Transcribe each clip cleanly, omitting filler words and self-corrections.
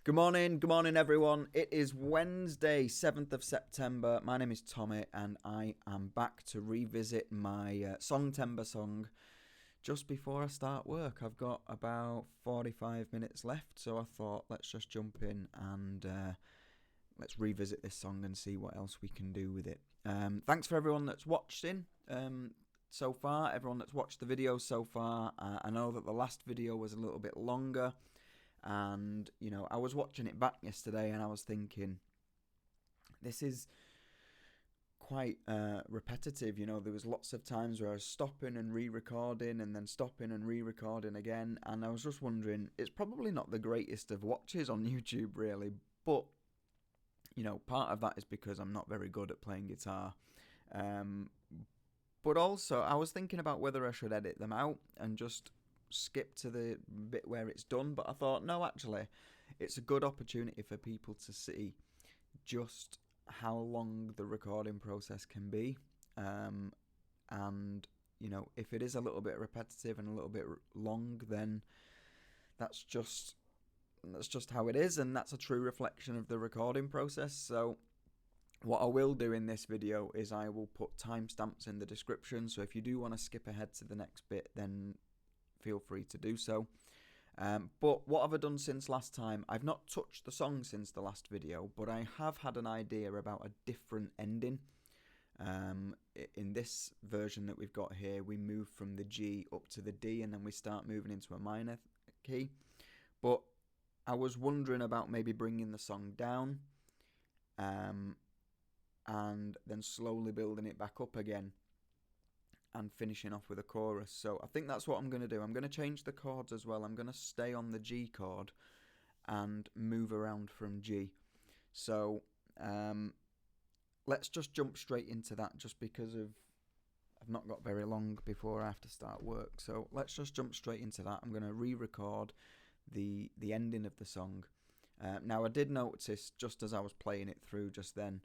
Good morning everyone. It is Wednesday, 7th of September. My name is Tommy and I am back to revisit my Songtember song just before I start work. I've got about 45 minutes left, so I thought let's just jump in and let's revisit this song and see what else we can do with it. Thanks for everyone that's watching so far, everyone that's watched the video so far. I know that the last video was a little bit longer. And, you know, I was watching it back yesterday and I was thinking, this is quite repetitive. You know, there was lots of times where I was stopping and re-recording and then stopping and re-recording again. And I was just wondering, it's probably not the greatest of watches on YouTube, really. But, you know, part of that is because I'm not very good at playing guitar. But also, I was thinking about whether I should edit them out and just skip to the bit where it's done, but I thought no, actually it's a good opportunity for people to see just how long the recording process can be, and you know, if it is a little bit repetitive and a little bit long, then that's just how it is, and that's a true reflection of the recording process. So what I will do in this video is I will put timestamps in the description, so if you do want to skip ahead to the next bit, then feel free to do so. But what have I done since last time? I've not touched the song since the last video, but I have had an idea about a different ending. In this version that we've got here, we move from the G up to the D, and then we start moving into a minor key. But I was wondering about maybe bringing the song down, and then slowly building it back up again and finishing off with a chorus. So I think that's what I'm going to do. I'm going to change the chords as well. I'm going to stay on the G chord and move around from G. So let's just jump straight into that, just because I've not got very long before I have to start work. So let's just jump straight into that. I'm going to re-record the ending of the song. Now I did notice just as I was playing it through just then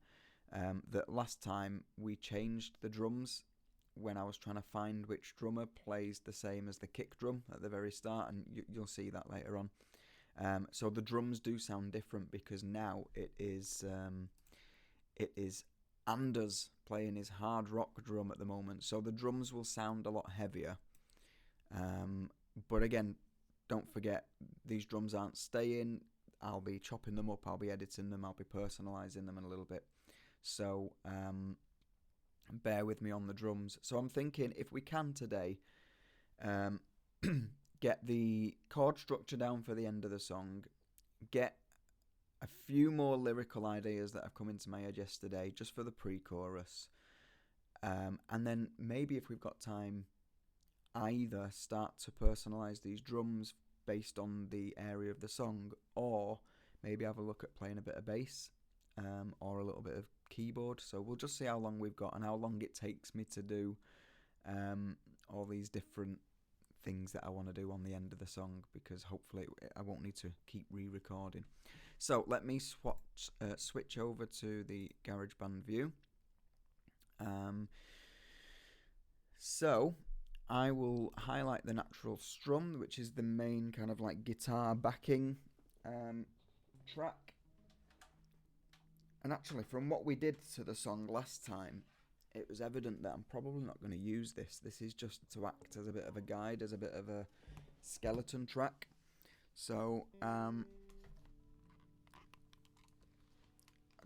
that last time we changed the drums when I was trying to find which drummer plays the same as the kick drum at the very start, and you'll see that later on. So the drums do sound different because now it is Anders playing his hard rock drum at the moment, so the drums will sound a lot heavier. But again, don't forget, these drums aren't staying. I'll be chopping them up, I'll be editing them, I'll be personalising them in a little bit. So bear with me on the drums. So I'm thinking, if we can today, get the chord structure down for the end of the song, get a few more lyrical ideas that have come into my head yesterday just for the pre-chorus, and then maybe if we've got time, either start to personalise these drums based on the area of the song, or maybe have a look at playing a bit of bass, or a little bit of keyboard. So we'll just see how long we've got and how long it takes me to do all these different things that I want to do on the end of the song, because hopefully I won't need to keep re-recording. So let me switch over to the GarageBand view. So I will highlight the natural strum, which is the main kind of like guitar backing track. And actually, from what we did to the song last time, it was evident that I'm probably not going to use this. This is just to act as a bit of a guide, as a bit of a skeleton track. So I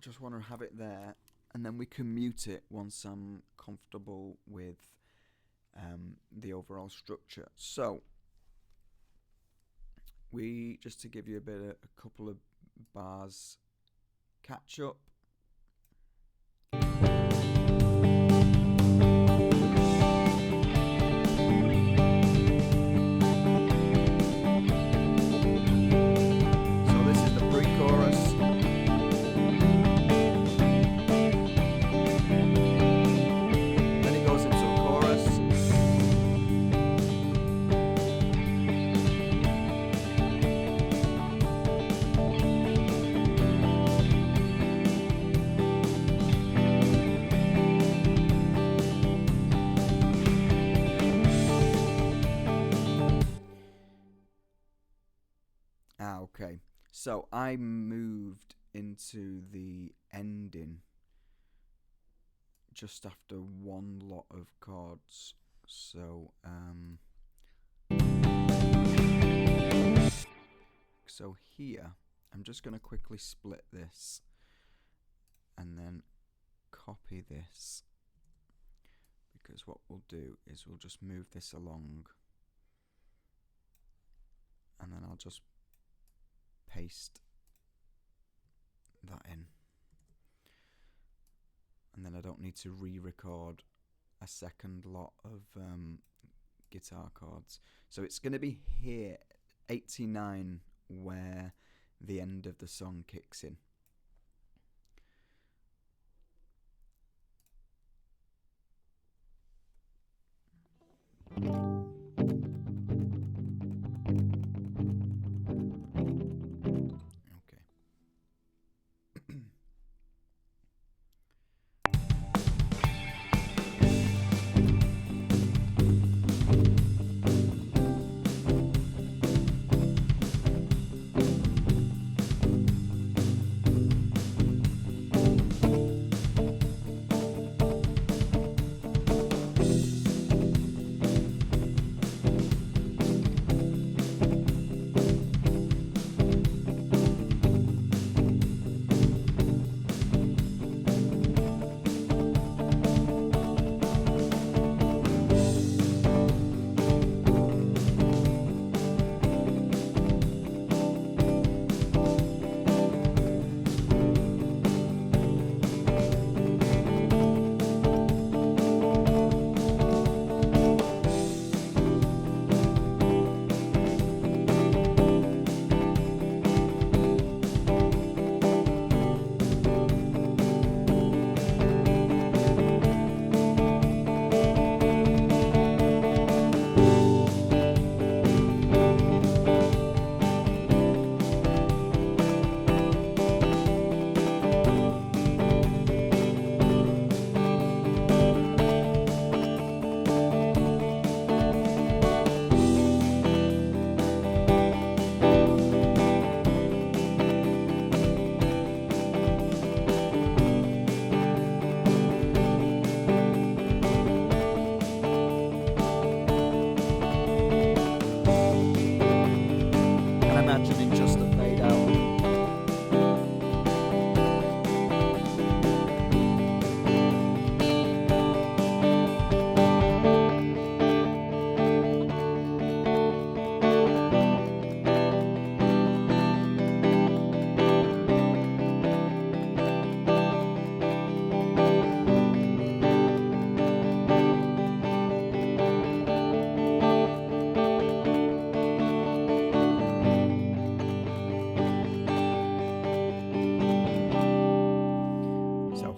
just want to have it there, and then we can mute it once I'm comfortable with the overall structure. So just to give you a couple of bars catch up. So I moved into the ending just after one lot of chords. So here I'm just going to quickly split this and then copy this, because what we'll do is we'll just move this along and then I'll just paste that in, and then I don't need to re-record a second lot of guitar chords. So it's going to be here, 89, where the end of the song kicks in.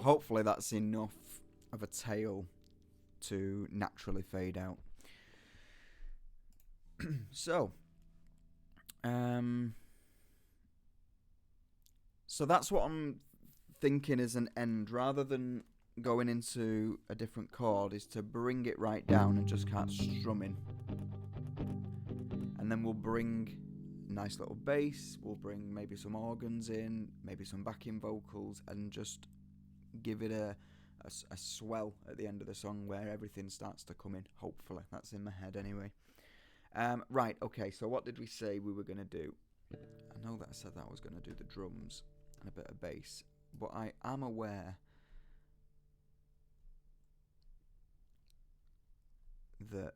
Hopefully that's enough of a tail to naturally fade out. So that's what I'm thinking as an end, rather than going into a different chord, is to bring it right down and just start strumming. And then we'll bring a nice little bass, we'll bring maybe some organs in, maybe some backing vocals, and just give it a swell at the end of the song where everything starts to come in. Hopefully that's in my head anyway. Right, okay, so what did we say we were going to do? I know that I said that I was going to do the drums and a bit of bass, but I am aware that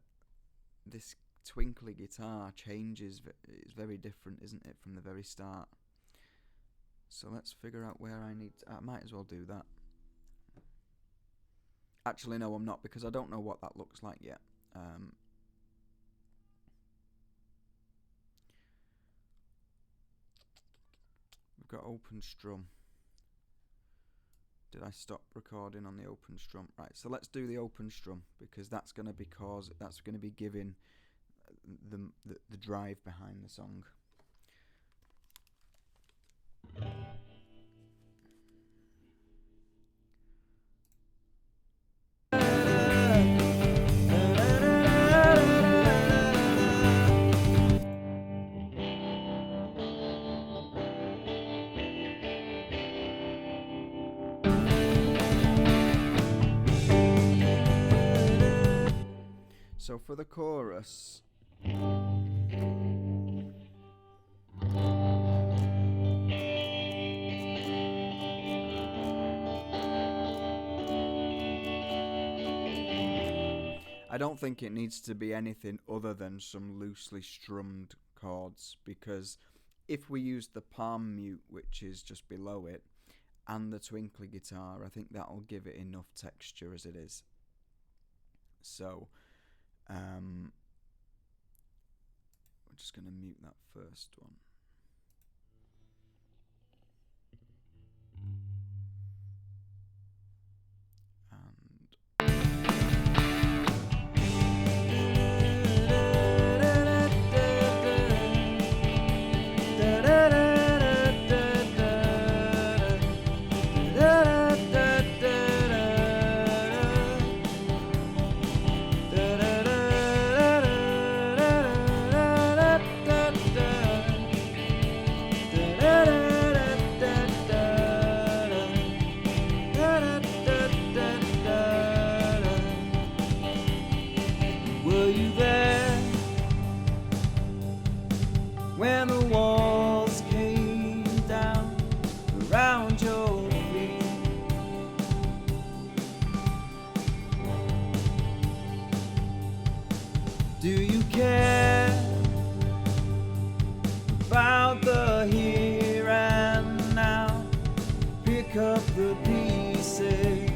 this twinkly guitar changes. It's very different, isn't it, from the very start? So let's figure out where I need to, I might as well do that. Actually, no, I'm not, because I don't know what that looks like yet. We've got open strum. Did I stop recording on the open strum? Right, so let's do the open strum, because that's going to be giving the drive behind the song. So for the chorus, I don't think it needs to be anything other than some loosely strummed chords, because if we use the palm mute, which is just below it, and the twinkly guitar, I think that'll give it enough texture as it is. So we're just going to mute that first one. When the walls came down around your feet, do you care about the here and now? Pick up the pieces.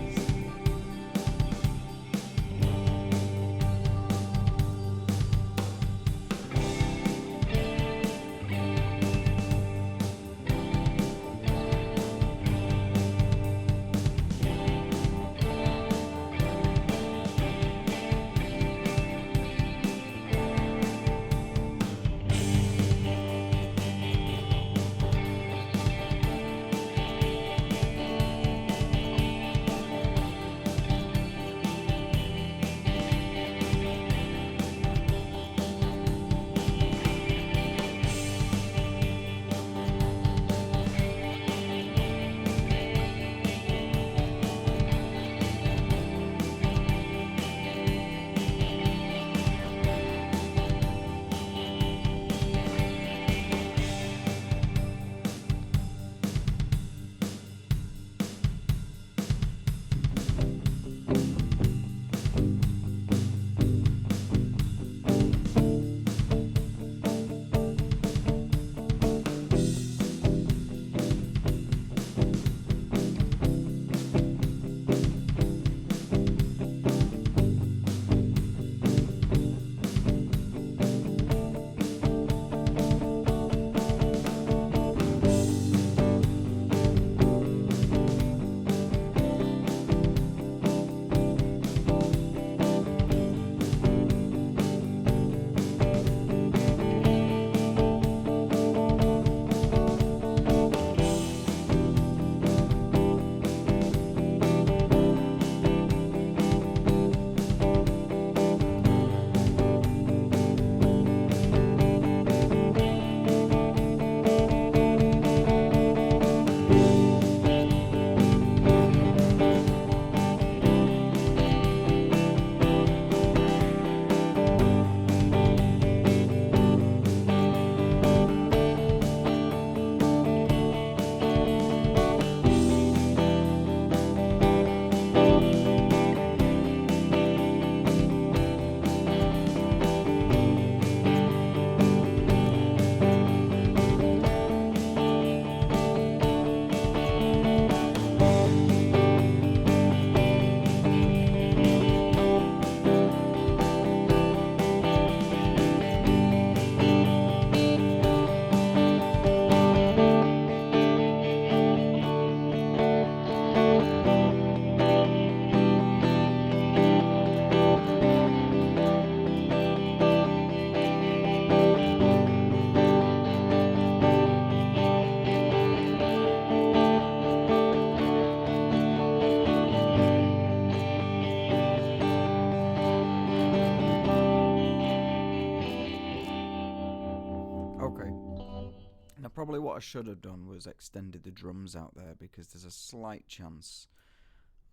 Probably what I should have done was extended the drums out there, because there's a slight chance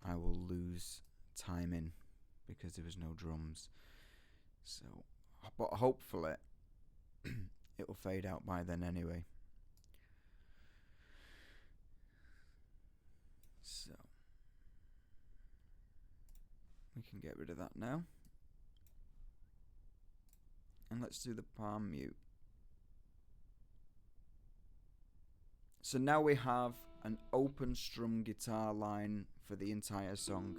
I will lose timing because there was no drums. So, but hopefully it'll fade out by then anyway. So we can get rid of that now. And let's do the palm mute. So now we have an open strum guitar line for the entire song.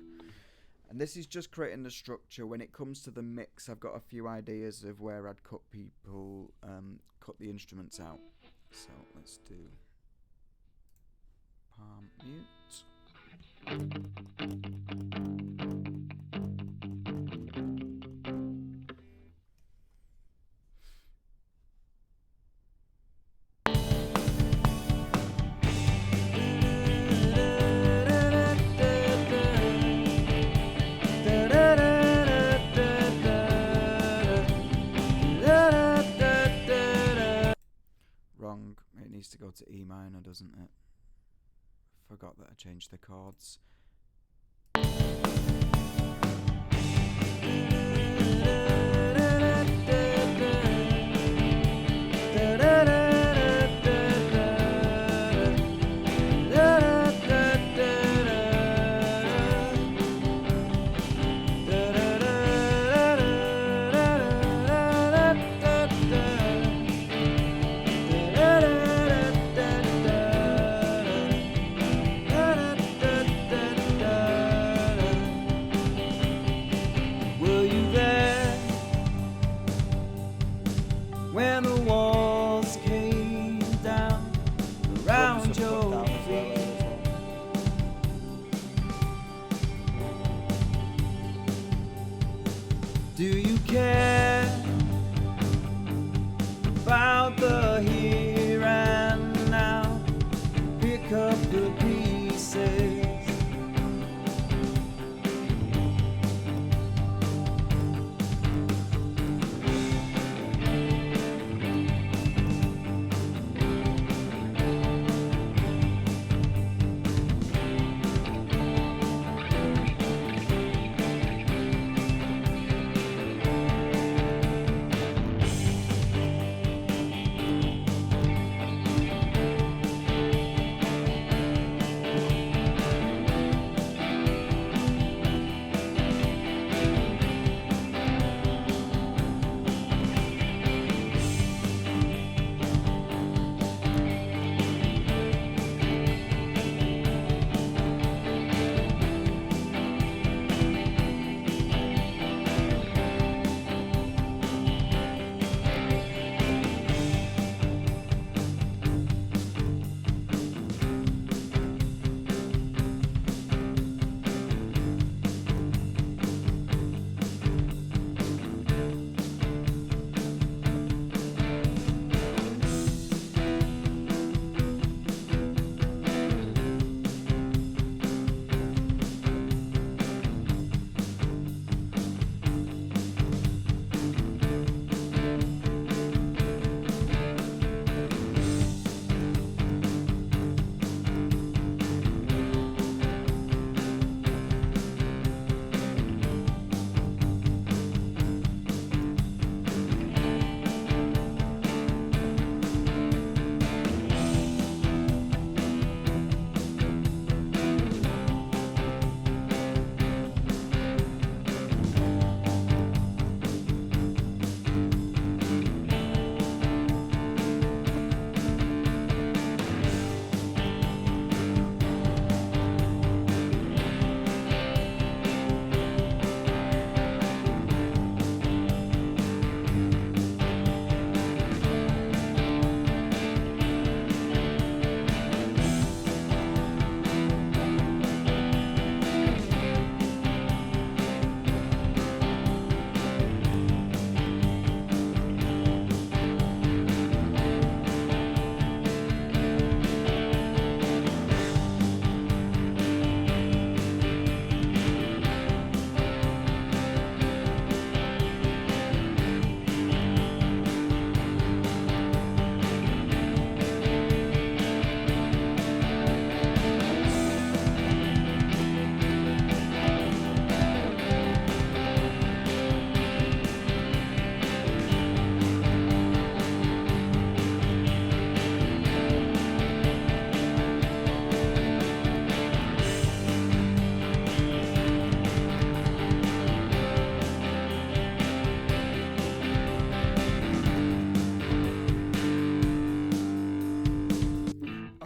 And this is just creating the structure. When it comes to the mix, I've got a few ideas of where I'd cut the instruments out. So let's do palm mute. Wrong. It needs to go to E minor, doesn't it? Forgot that I changed the chords.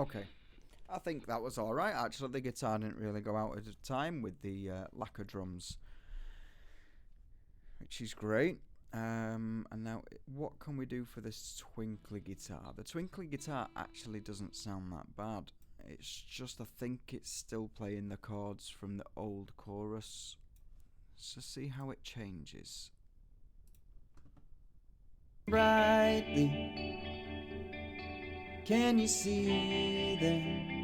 Okay. I think that was alright, actually. The guitar didn't really go out at a time with the lacquer drums, which is great. And now, what can we do for this twinkly guitar? The twinkly guitar actually doesn't sound that bad. It's just, I think it's still playing the chords from the old chorus. So see how it changes. Brightly, can you see them?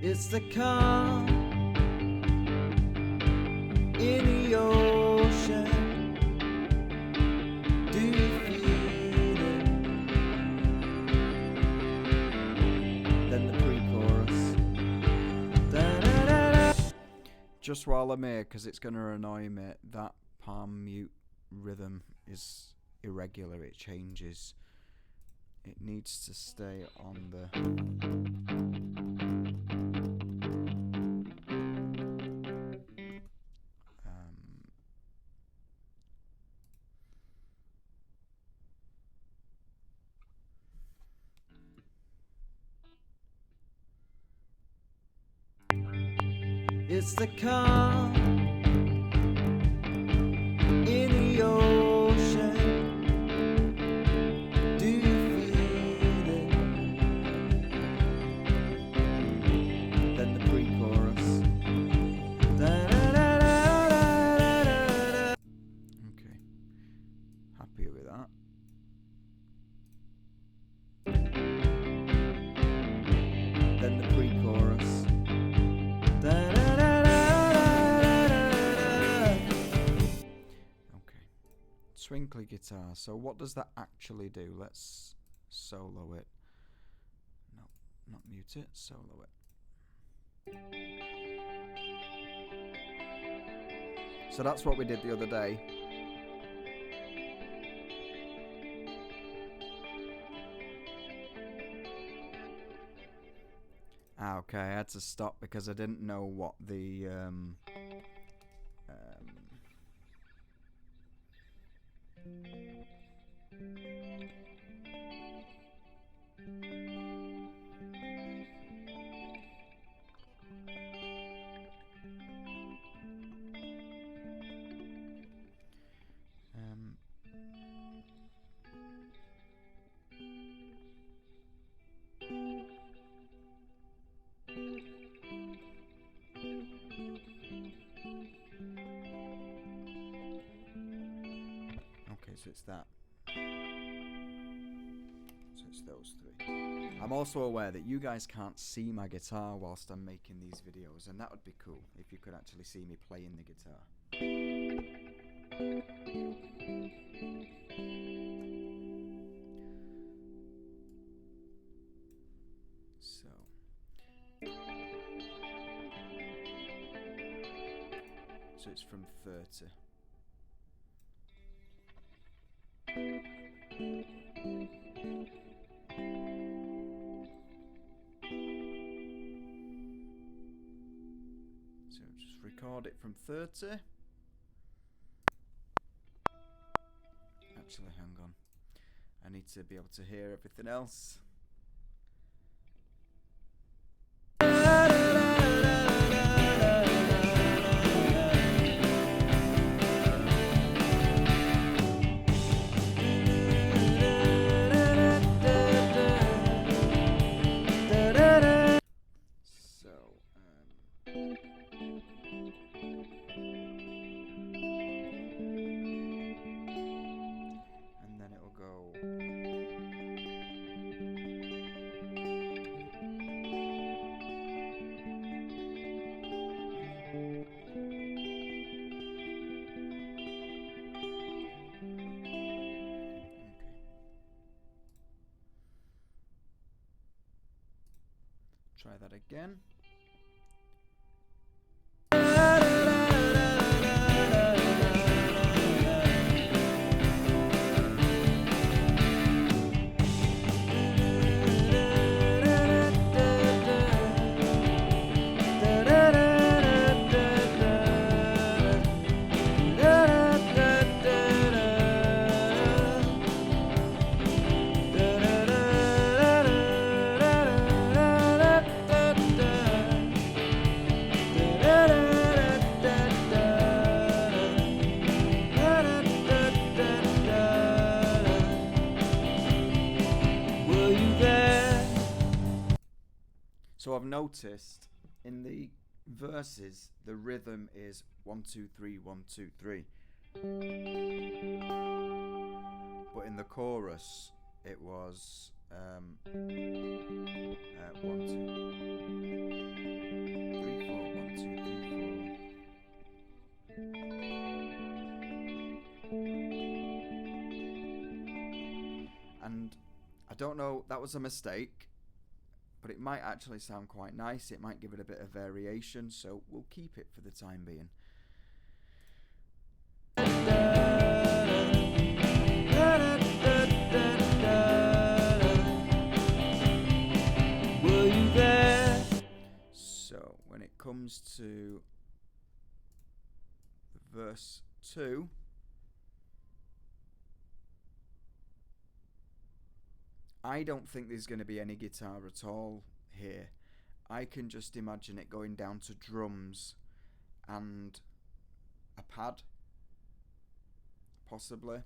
It's the calm in the ocean. Do you feel it? Then the pre-chorus. Da-da-da-da. Just while I'm here, because it's going to annoy me, that palm mute rhythm is irregular. It changes. It needs to stay on the... It's the calm in the ocean. Do you feel it? Then the pre-chorus. Da-da-da-da-da-da-da. Okay, happy with that. Then the pre-chorus. Twinkly guitar. So what does that actually do? Let's solo it. No, not mute it, solo it. So that's what we did the other day. Okay, I had to stop because I didn't know what the so it's that. So it's those three. I'm also aware that you guys can't see my guitar whilst I'm making these videos, and that would be cool if you could actually see me playing the guitar. So it's from 30. So just record it from 30. Actually, hang on. I need to be able to hear everything else. Try that again. So I've noticed in the verses the rhythm is 1 2 3 1 2 3, but in the chorus it was 1 2 3 4 1 2 3 4. And I don't know, that was a mistake, but it might actually sound quite nice. It might give it a bit of variation, so we'll keep it for the time being. Were you there? So when it comes to verse 2, I don't think there's going to be any guitar at all here. I can just imagine it going down to drums and a pad, possibly.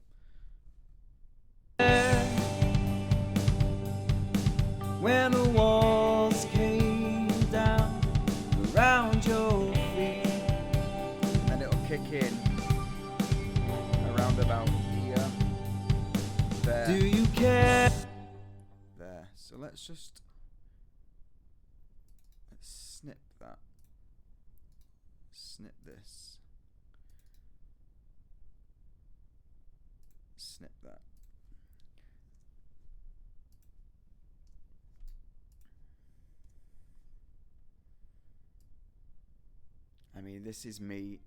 When the walls came down around your feet, and then it'll kick in around about here. There. Do you care? There. So let's snip that. Snip this. Snip that. I mean, this is me.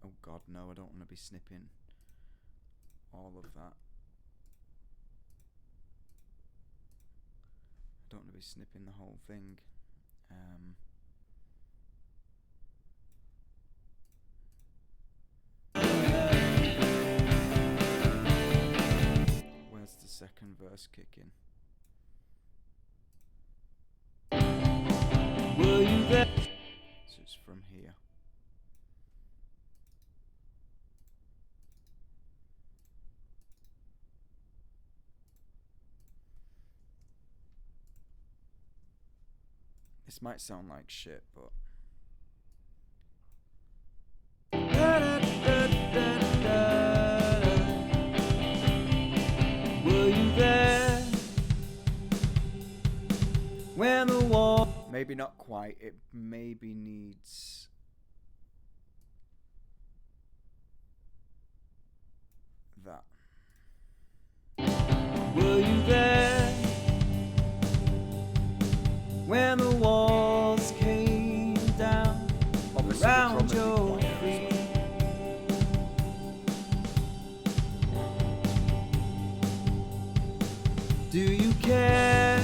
Oh God, no, I don't want to be snipping all of that. I don't want to be snipping the whole thing. Where's the second verse kicking? Were you there? So it's from here. This might sound like shit, but were you there when the wall? Maybe not quite. It maybe needs that. Were you there when the walls came down around your feet? Do you care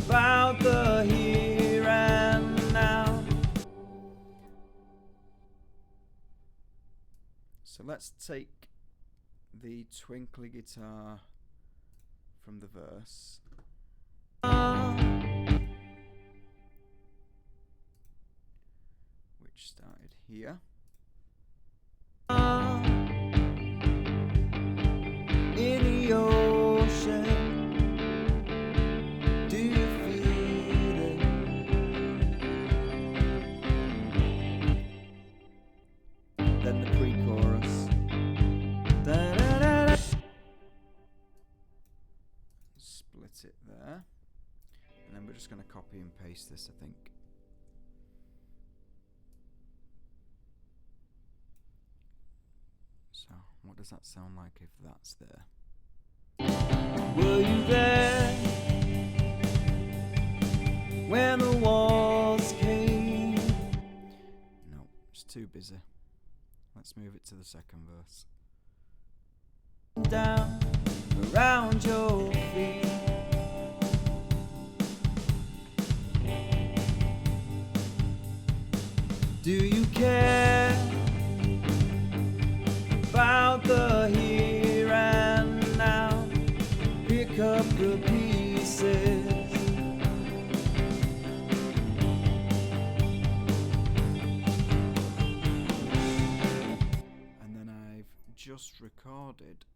about the here and now? So let's take the twinkly guitar from the verse. Which started here. In the ocean, do you feel it? Then the pre-chorus. Da-da-da-da. Split it there. And then we're just going to copy and paste this, I think. So, what does that sound like if that's there? Were you there when the walls came? No, it's too busy. Let's move it to the second verse. Down around your feet. Do you care about the here and now? Pick up the pieces. And then I've just recorded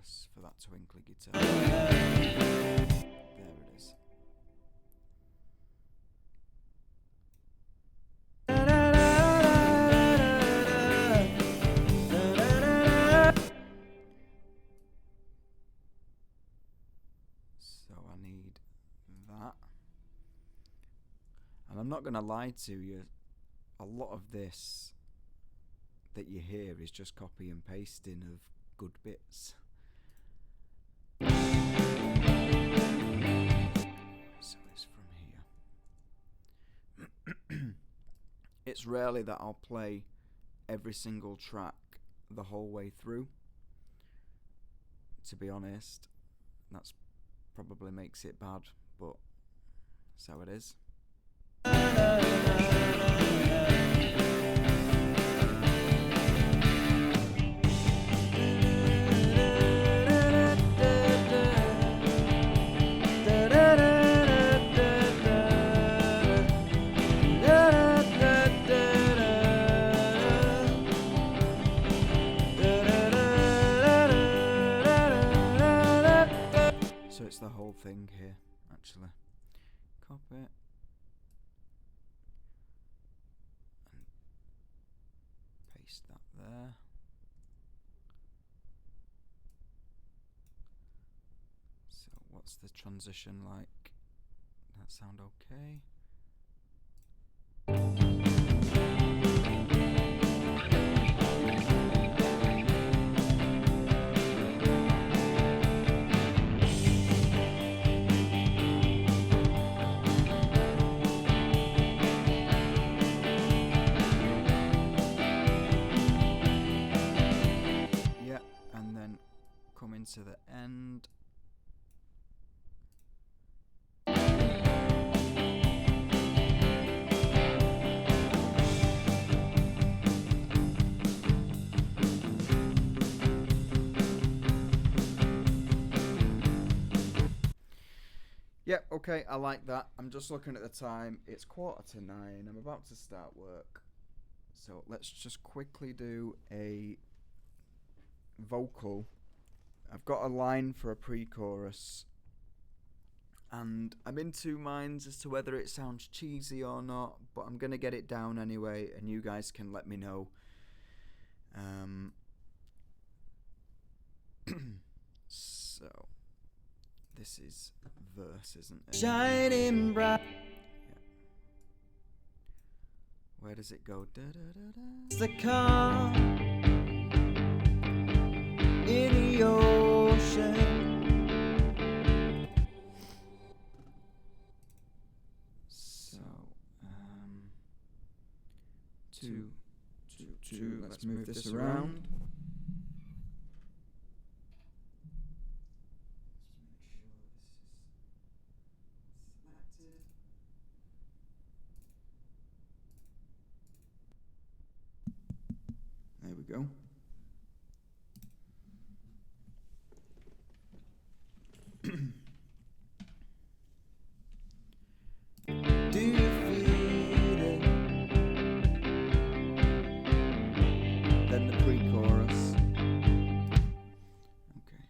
pre-chorus for that twinkly guitar. There it is. So I need that. And I'm not going to lie to you, a lot of this that you hear is just copy and pasting of good bits. So it's from here. It's rarely that I'll play every single track the whole way through, to be honest. That's probably makes it bad, but that's how it is. So it's the whole thing here, actually. Copy it. And paste that there. So what's the transition like? That sound okay? To the end. Yep, okay, I like that. I'm just looking at the time. It's 8:45. I'm about to start work. So let's just quickly do a vocal. I've got a line for a pre-chorus, and I'm in two minds as to whether it sounds cheesy or not, but I'm going to get it down anyway, and you guys can let me know. So, this is verse, isn't it? Shining bright. Yeah. Where does it go? Da, da, da, da. The calm in the ocean. So, 2, 2, 2. Let's move this around. There we go. Do you feel it? Then the pre-chorus. Okay.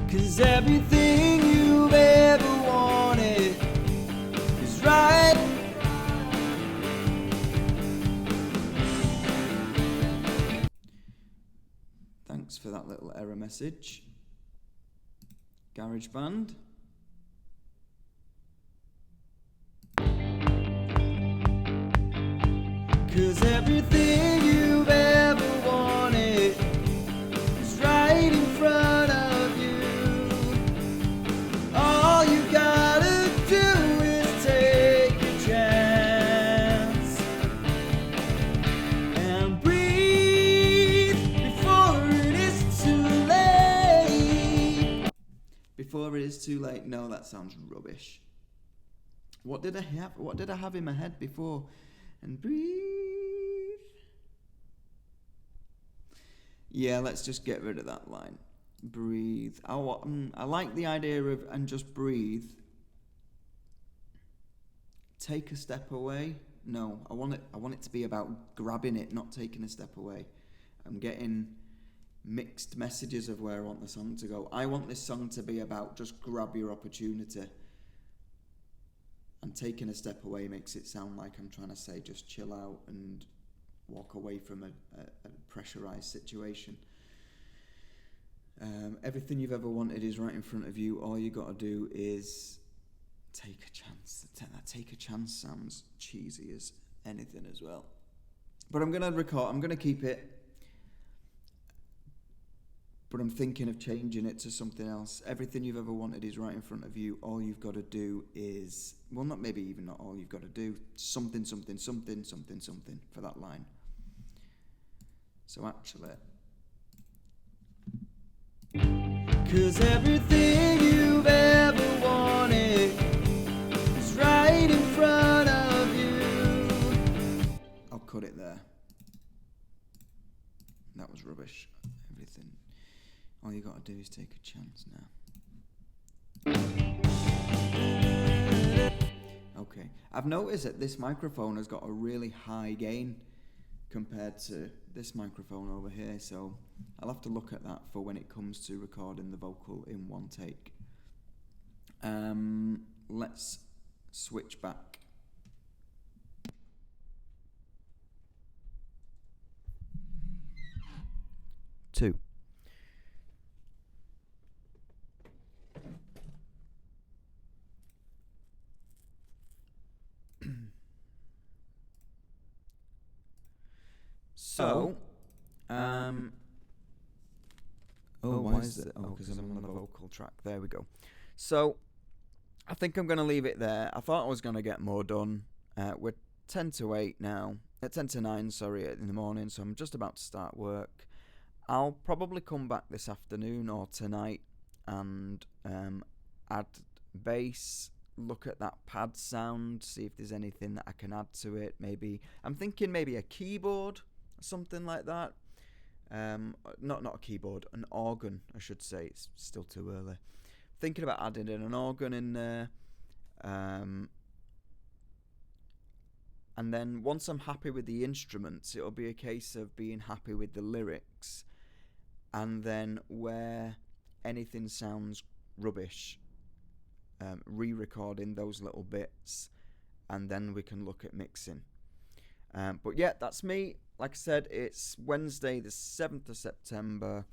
'Cause everything you've ever wanted is right. Thanks for that little error message. GarageBand. Cause everything you've ever wanted is right in front of you. All you gotta do is take a chance and breathe before it is too late. Before it is too late. No, that sounds rubbish. What did I have? What did I have in my head before? And breathe. Yeah, let's just get rid of that line. Breathe. I like the idea of and just breathe. Take a step away, No, I want it to be about grabbing it, not taking a step away. I'm getting mixed messages of where I want the song to go. I want this song to be about just grab your opportunity. And taking a step away makes it sound like I'm trying to say just chill out and walk away from a pressurized situation. Everything you've ever wanted is right in front of you. All you got to do is take a chance. That take a chance sounds cheesy as anything as well. But I'm going to keep it. But I'm thinking of changing it to something else. Everything you've ever wanted is right in front of you. All you've got to do is, well, not maybe even not all you've got to do. Something for that line. So actually, 'cause everything you've ever wanted is right in front of you. I'll cut it there. That was rubbish. Everything. All you gotta do is take a chance now. Okay. I've noticed that this microphone has got a really high gain compared to this microphone over here, so I'll have to look at that for when it comes to recording the vocal in one take. Let's switch back. Two. So, why is it? Oh, because I'm on the vocal track. There we go. So, I think I'm going to leave it there. I thought I was going to get more done. We're 10 to 8 now. 10 to 9, sorry, in the morning, so I'm just about to start work. I'll probably come back this afternoon or tonight and add bass, look at that pad sound, see if there's anything that I can add to it. I'm thinking maybe a keyboard, something like that. Not a keyboard, an organ, I should say. It's still too early. Thinking about adding in an organ in there. And then once I'm happy with the instruments, it'll be a case of being happy with the lyrics. And then where anything sounds rubbish, re-recording those little bits, and then we can look at mixing. But yeah, that's me. Like I said, it's Wednesday the 7th of September.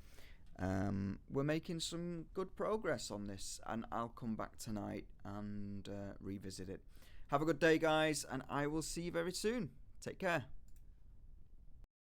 We're making some good progress on this, and I'll come back tonight and revisit it. Have a good day, guys, and I will see you very soon. Take care.